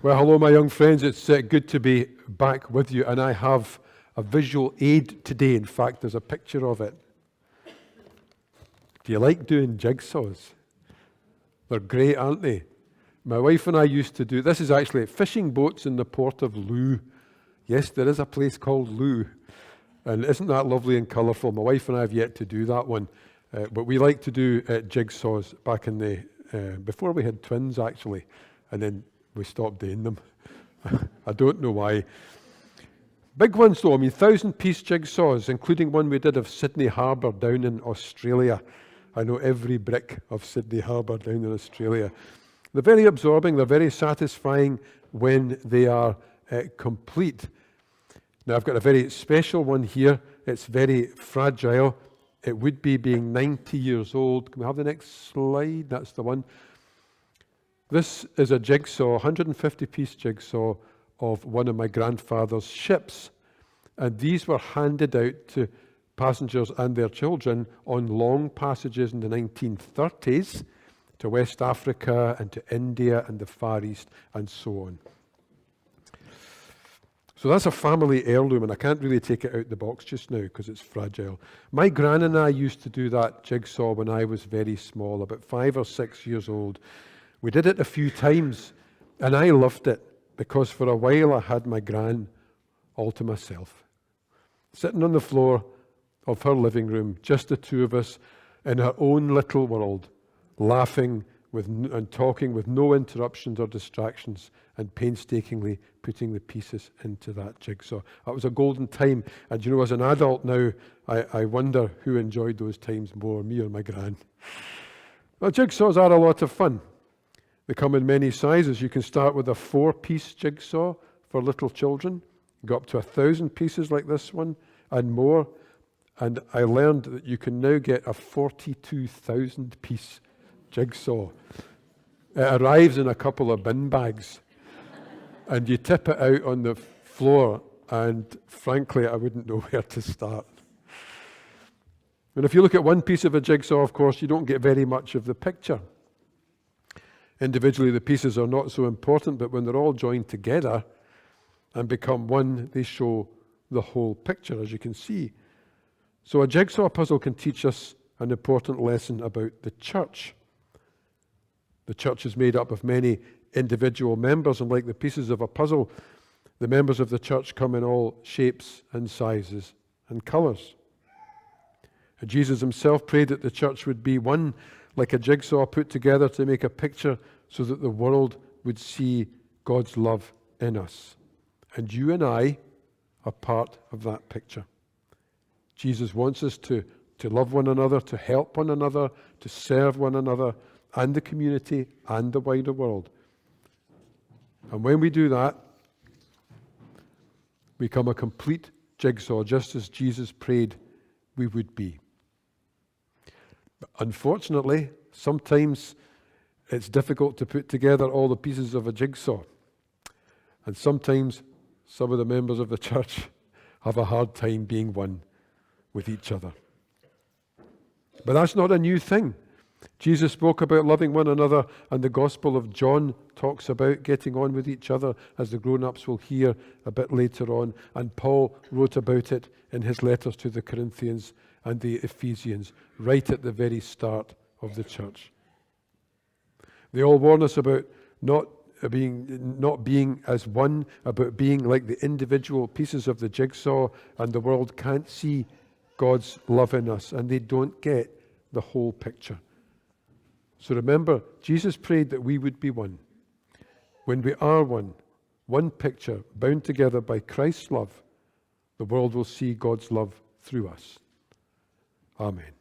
Well, hello, my young friends. It's good to be back with you, and I have a visual aid today. In fact, there's a picture of it. Do you like doing jigsaws? They're great, aren't they? My wife and I used to do, this is actually fishing boats in the port of Loo. Yes, there is a place called Loo, and isn't that lovely and colourful? My wife and I have yet to do that one, but we like to do jigsaws back in the, before we had twins actually, and then we stopped doing them. I don't know why. Big ones though, 1,000-piece jigsaws, including one we did of Sydney Harbour down in Australia. I know every brick of Sydney Harbour down in Australia. They're very absorbing, they're very satisfying when they are complete. Now I've got a very special one here. It's very fragile. It would be being 90 years old. Can we have the next slide? That's the one. This is a jigsaw, 150-piece jigsaw of one of my grandfather's ships. And these were handed out to passengers and their children on long passages in the 1930s to West Africa and to India and the Far East and so on. So that's a family heirloom, and I can't really take it out the box just now because it's fragile. My gran and I used to do that jigsaw when I was very small, about 5 or 6 years old. We did it a few times, and I loved it because for a while I had my gran all to myself, sitting on the floor of her living room, just the two of us in her own little world, laughing and talking with no interruptions or distractions, and painstakingly putting the pieces into that jigsaw. That was a golden time, and you know, as an adult now, I wonder who enjoyed those times more, me or my gran. Well, jigsaws are a lot of fun. They come in many sizes. You can start with a 4-piece jigsaw for little children, go up to 1,000 pieces like this one, and more. And I learned that you can now get a 42,000-piece jigsaw. It arrives in a couple of bin bags, and you tip it out on the floor, and frankly, I wouldn't know where to start. And if you look at one piece of a jigsaw, of course, you don't get very much of the picture. Individually, the pieces are not so important, but when they're all joined together and become one, they show the whole picture, as you can see. So a jigsaw puzzle can teach us an important lesson about the church. The church is made up of many individual members, and like the pieces of a puzzle, the members of the church come in all shapes and sizes and colours. Jesus himself prayed that the church would be one, like a jigsaw put together to make a picture so that the world would see God's love in us. And you and I are part of that picture. Jesus wants us to love one another, to help one another, to serve one another, and the community and the wider world. And when we do that, we become a complete jigsaw, just as Jesus prayed we would be. But unfortunately, sometimes it's difficult to put together all the pieces of a jigsaw. And sometimes some of the members of the church have a hard time being one with each other. But that's not a new thing. Jesus spoke about loving one another, and the Gospel of John talks about getting on with each other, as the grown-ups will hear a bit later on. And Paul wrote about it in his letters to the Corinthians and the Ephesians, right at the very start of the church. They all warn us about not being as one, about being like the individual pieces of the jigsaw, and the world can't see God's love in us, and they don't get the whole picture. So remember, Jesus prayed that we would be one. When we are one picture, bound together by Christ's love, the world will see God's love through us. Amen.